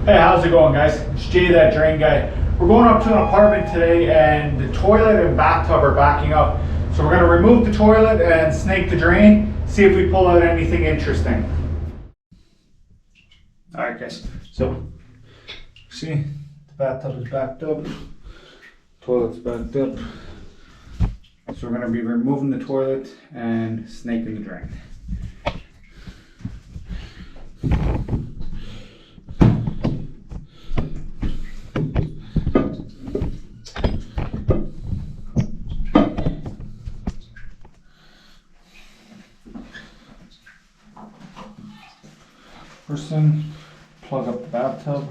Hey, how's it going, guys? It's Jay, that drain guy. We're going up to an apartment today and the toilet and bathtub are backing up. So we're gonna remove the toilet and snake the drain, see if we pull out anything interesting. All right, guys, so see, the bathtub is backed up, toilet's backed up. So we're gonna be removing the toilet and snaking the drain. First thing, plug up the bathtub.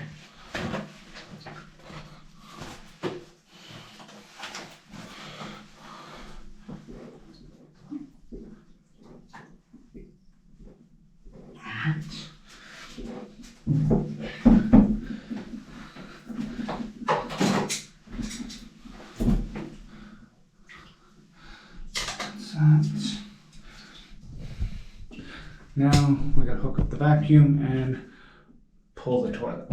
Now we gotta hook up the vacuum and pull the toilet.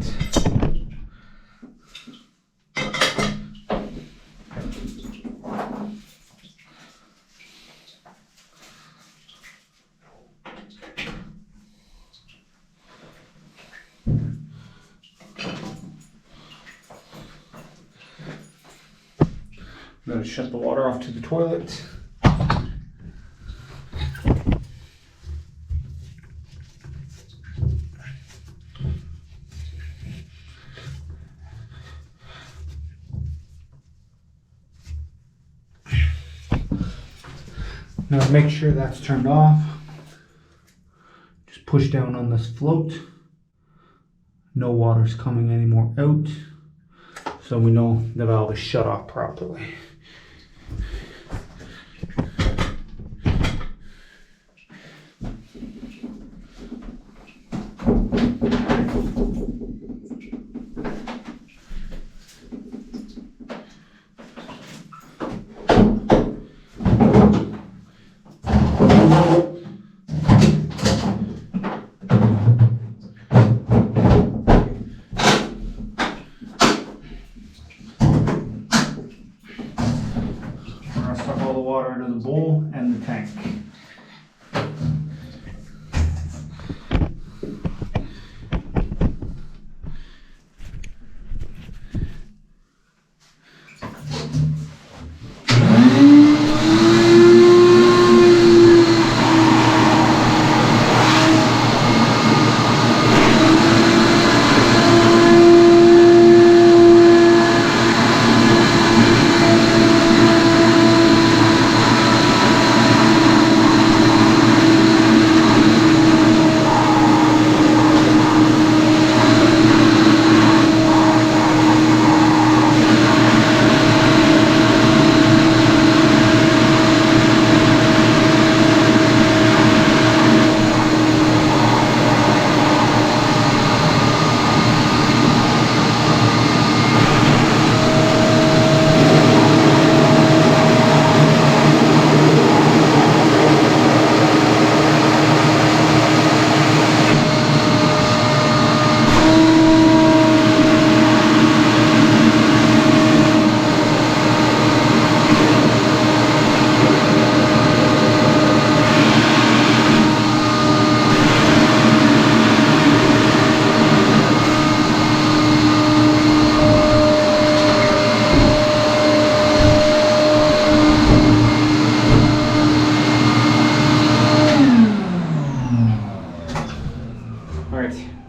I'm gonna shut the water off to the toilet. Now to make sure that's turned off, just push down on this float. No water's coming anymore out, so we know the valve is shut off properly. All the water into the bowl and the tank.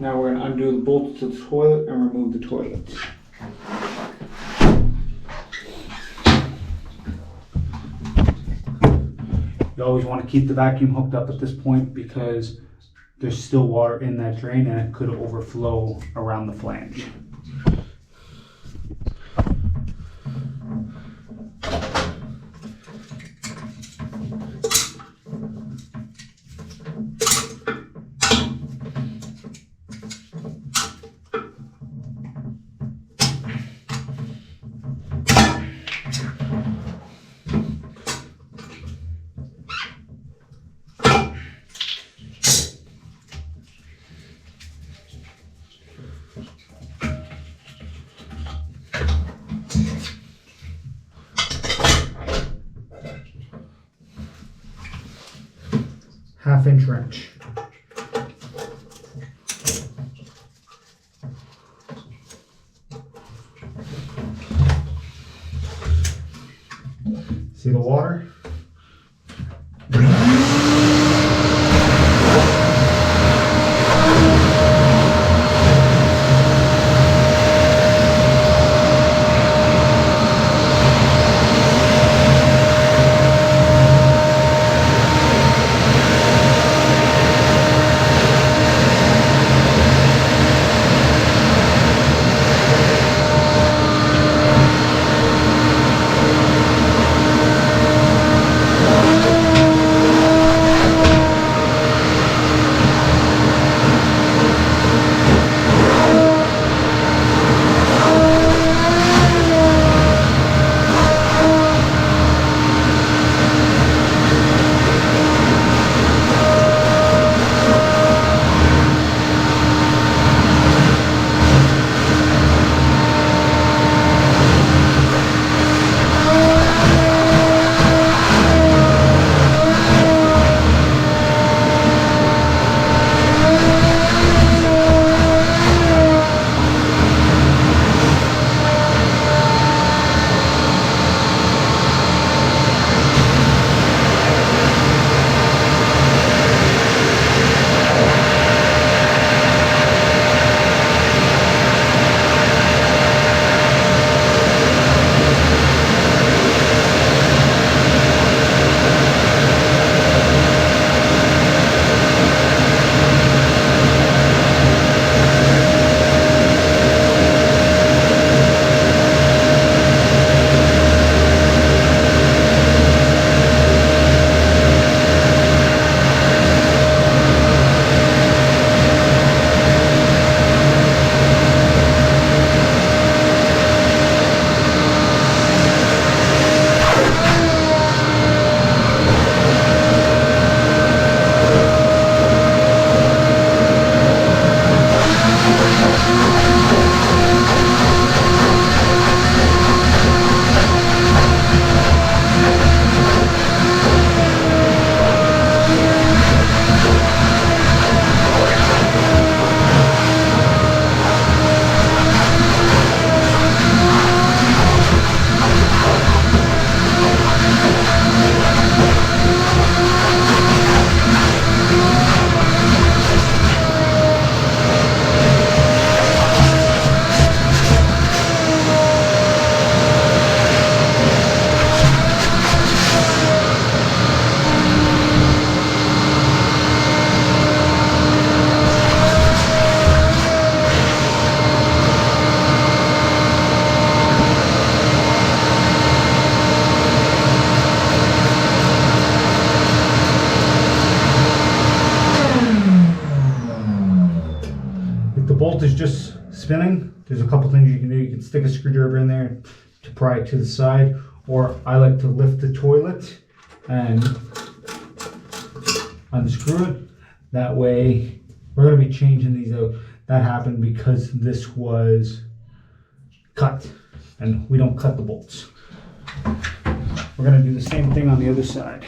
Now we're going to undo the bolts to the toilet and remove the toilet. You always want to keep the vacuum hooked up at this point because there's still water in that drain and it could overflow around the flange. 1/2 inch wrench. See the water? bolt is just spinning, there's a couple things you can do. You can stick a screwdriver in there to pry it to the side, or I like to lift the toilet and unscrew it. That way, we're going to be changing these out. That happened because this was cut, and we don't cut the bolts. We're going to do the same thing on the other side.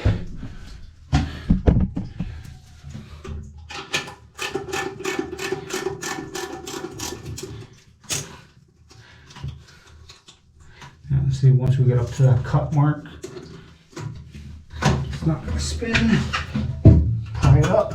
Now, see, once we get up to that cut mark, it's not going to spin. Pry it up.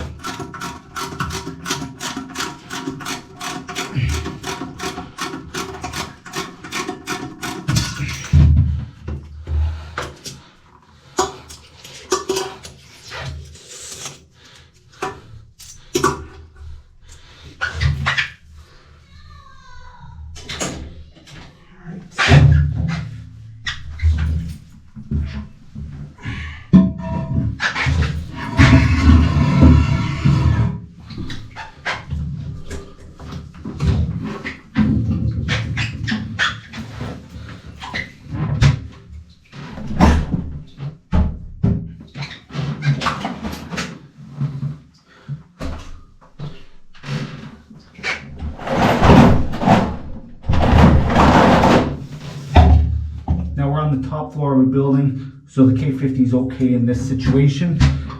Now we're on the top floor of a building, so the K50 is okay in this situation.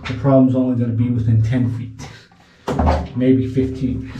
The problem's only going to be within 10 feet, maybe 15.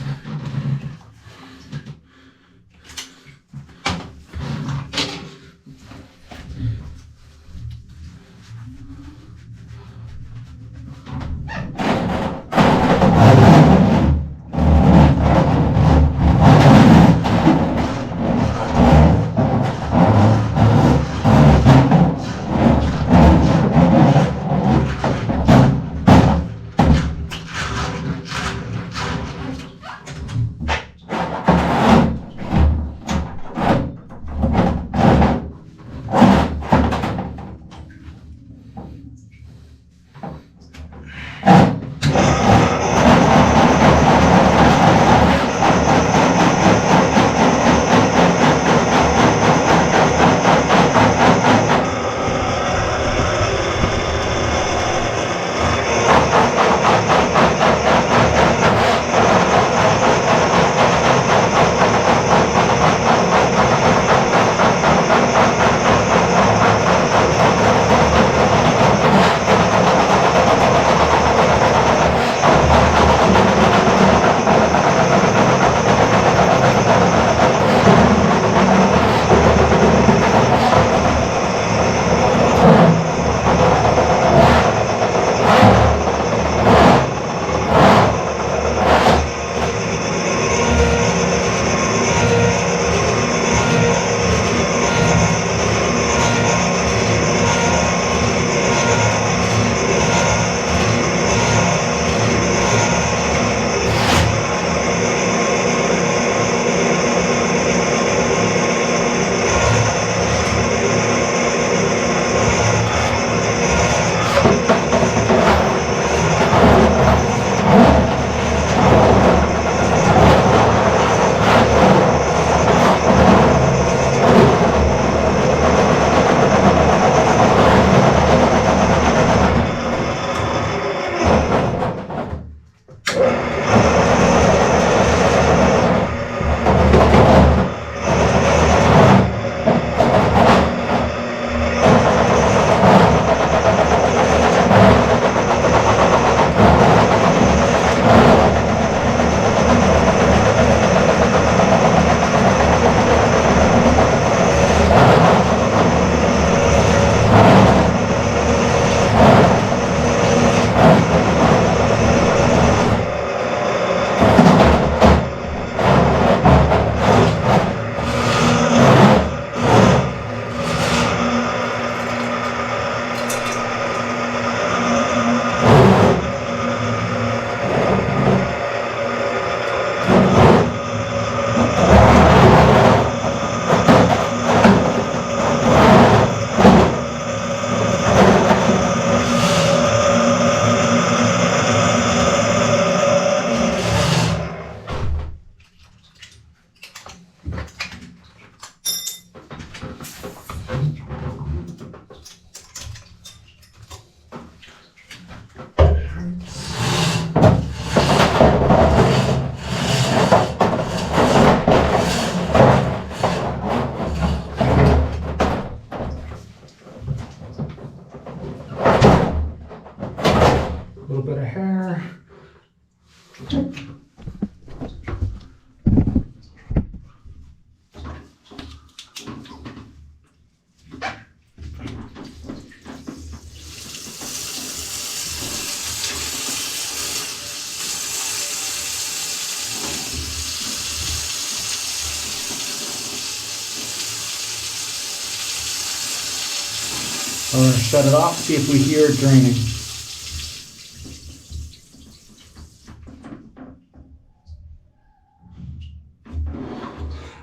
I'm going to shut it off, see if we hear it draining.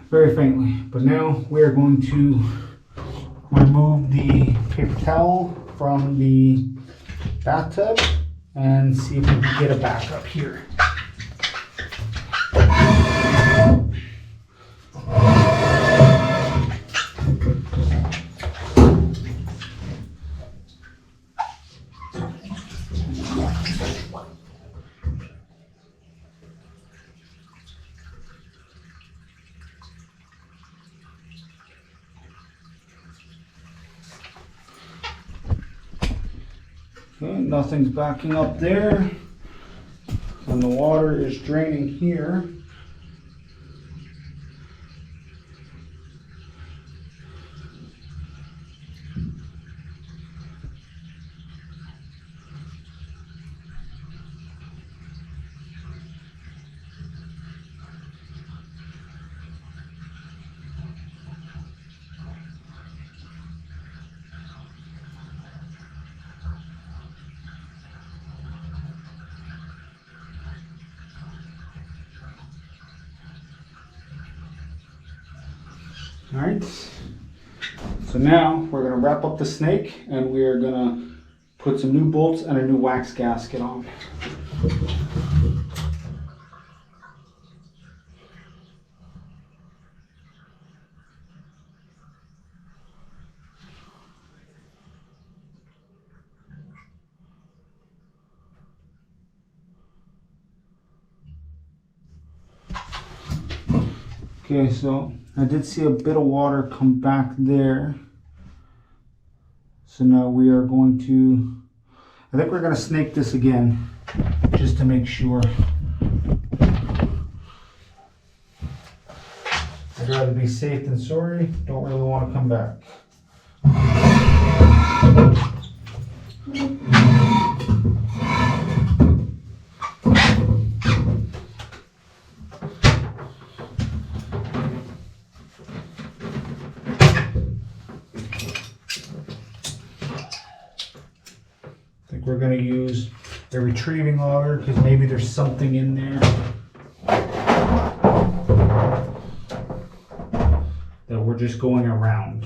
Very faintly, but now we are going to remove the paper towel from the bathtub and see if we can get it back up here. Okay, nothing's backing up there. And the water is draining here. All right, so now we're gonna wrap up the snake and we are gonna put some new bolts and a new wax gasket on. Okay, so I did see a bit of water come back there. So now we are going to, I think we're going to snake this again, just to make sure. I'd rather be safe than sorry. Don't really want to come back. We're going to use a retrieving auger because maybe there's something in there that we're just going around.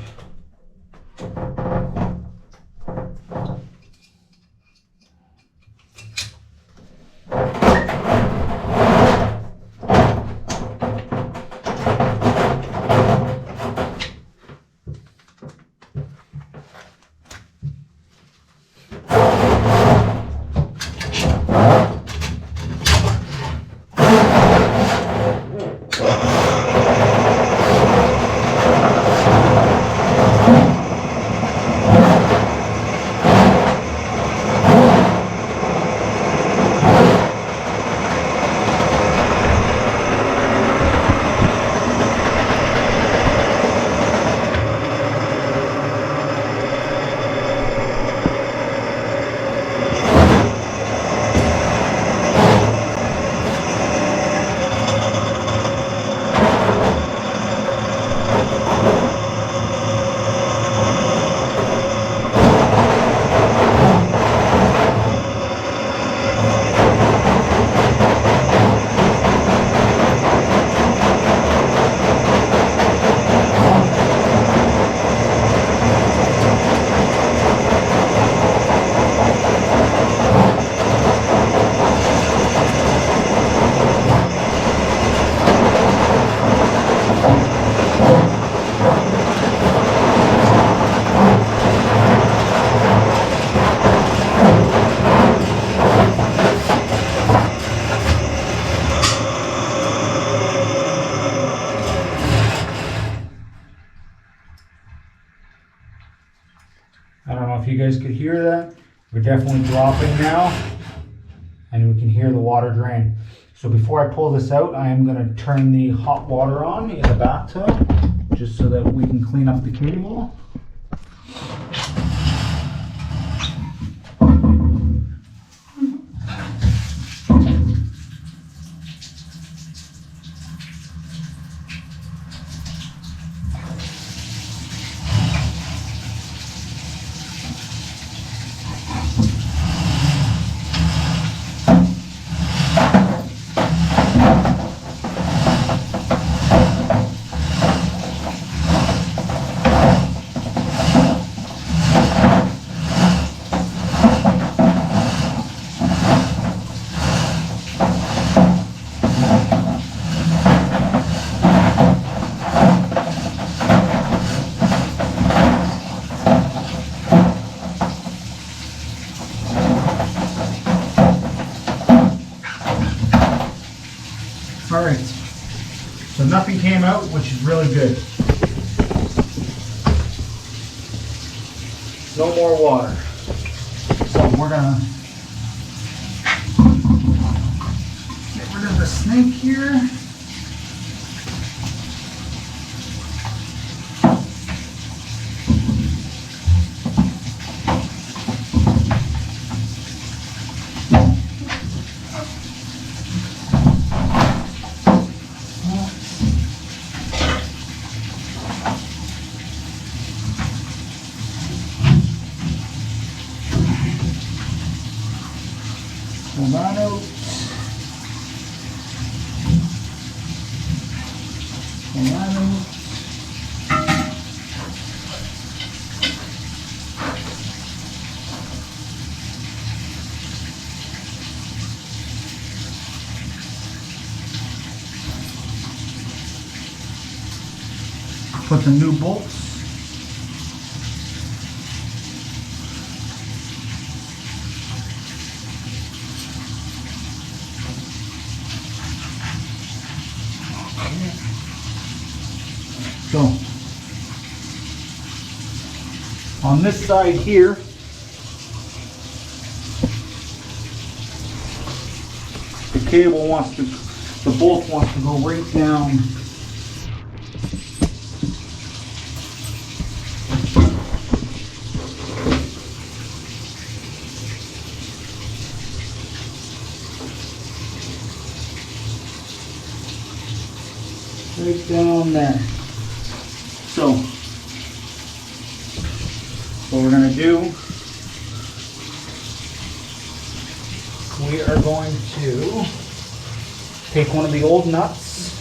I don't know if you guys could hear that. We're definitely dropping now, and we can hear the water drain. So before I pull this out, I am going to turn the hot water on in the bathtub, just so that we can clean up the cable. Alright, so nothing came out, which is really good. No more water. So we're gonna get rid of the snake here. Pull that out. Pull that out. Put the new bolts. So, on this side here, the cable wants to, the bolt wants to go right down right down there. So, what we're going to do, we are going to take one of the old nuts,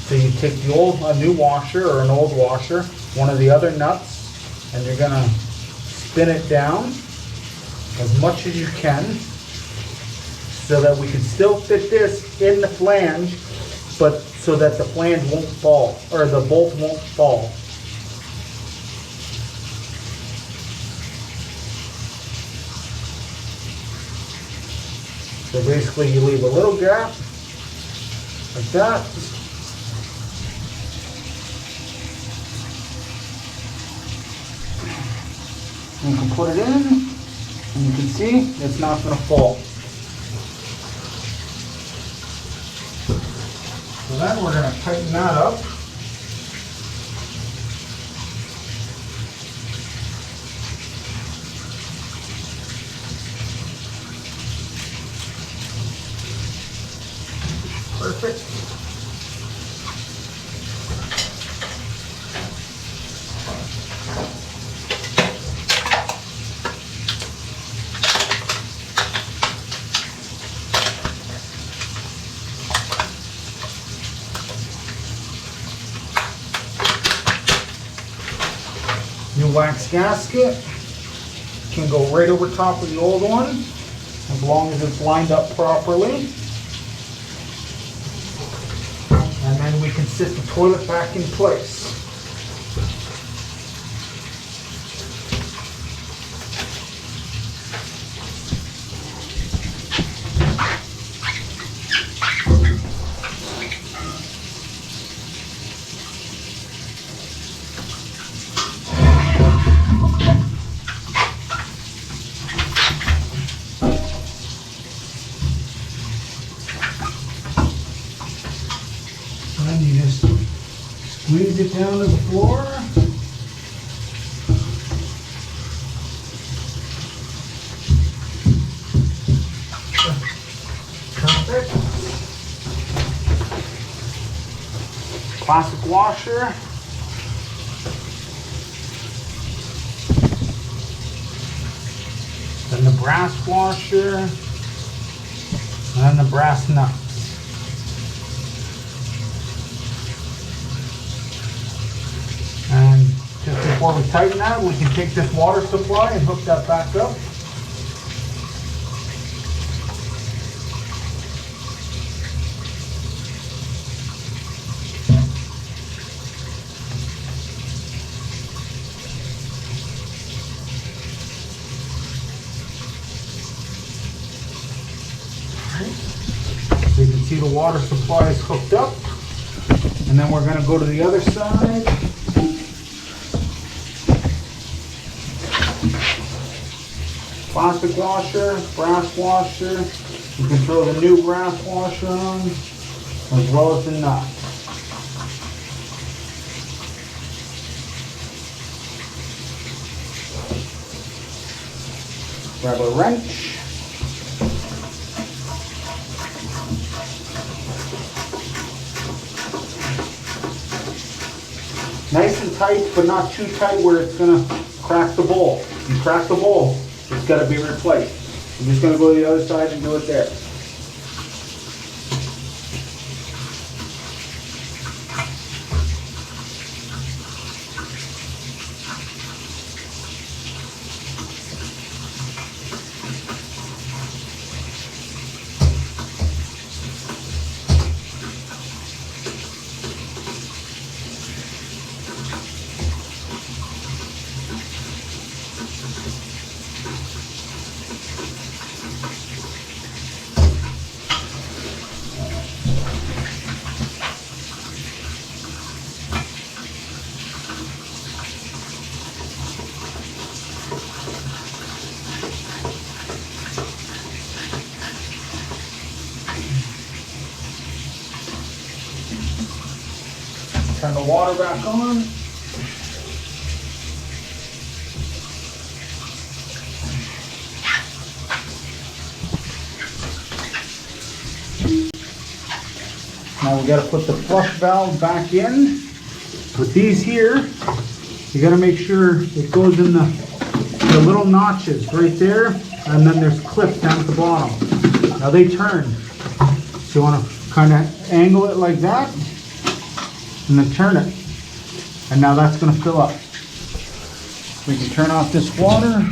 so you take the old, a new washer or an old washer, one of the other nuts, and you're going to spin it down as much as you can, so that we can still fit this in the flange, but so that the flange won't fall, or the bolt won't fall. So basically you leave a little gap, like that. And you can put it in, and you can see it's not going to fall. So then we're going to tighten that up. Perfect. New wax gasket can go right over top of the old one, as long as it's lined up properly. And then we can sit the toilet back in place. And you just squeeze it down to the floor. Perfect. Classic washer. Then the brass washer. And then the brass nut. And just before we tighten that, we can take this water supply and hook that back up. So you can see the water supply is hooked up. And And then we're going to go to the other side. Plastic washer, brass washer. You can throw the new brass washer on, as well as the nut. Grab a wrench. Nice and tight, but not too tight where it's gonna crack the bowl. You crack the bowl, it's gotta be replaced. I'm just gonna go to the other side and do it there. Turn the water back on. Now we got to put the flush valve back in. With these here, you got to make sure it goes in the little notches right there, and then there's clips down at the bottom. Now they turn. So you want to kind of angle it like that, and then turn it. And now that's going to fill up. We can turn off this water,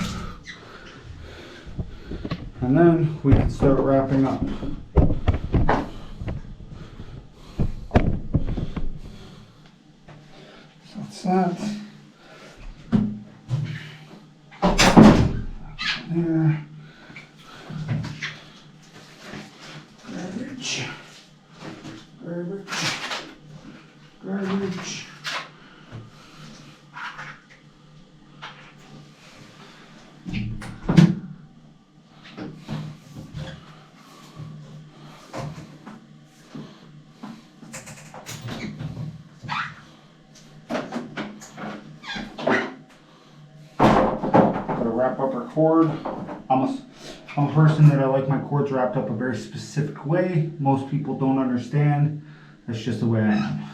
and then we can start wrapping up. So that's that. There. Garbage. Garbage. Garbage. Wrap up our cord. I'm a person that I like my cords wrapped up a very specific way. Most people don't understand. That's just the way I am.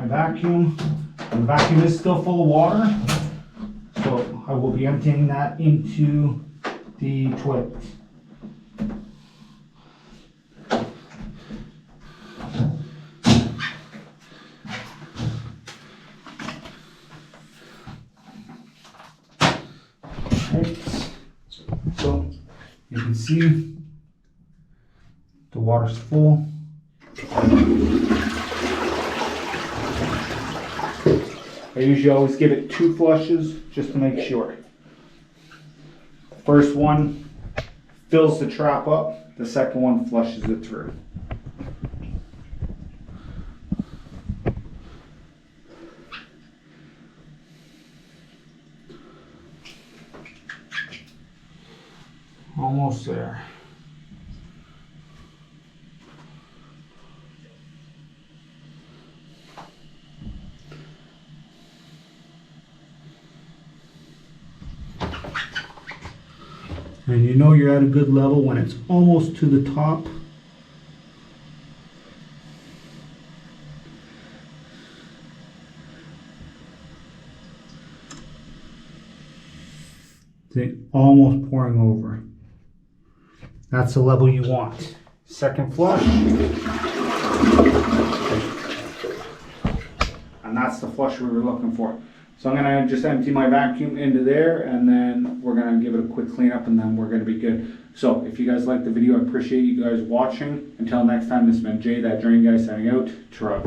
Vacuum. The vacuum is still full of water, so I will be emptying that into the toilet. Right. So you can see the water's full. I usually always give it 2 flushes just to make sure. The first one fills the trap up, the second one flushes it through. Almost there. And you know you're at a good level when it's almost to the top. It's almost pouring over. That's the level you want. Second flush. that's the flush we were looking for. So I'm gonna just empty my vacuum into there, and then we're gonna give it a quick cleanup, and then we're gonna be good. So if you guys liked the video, I appreciate you guys watching. Until next time, this has been Jay, that drain guy, signing out. Ta-ra.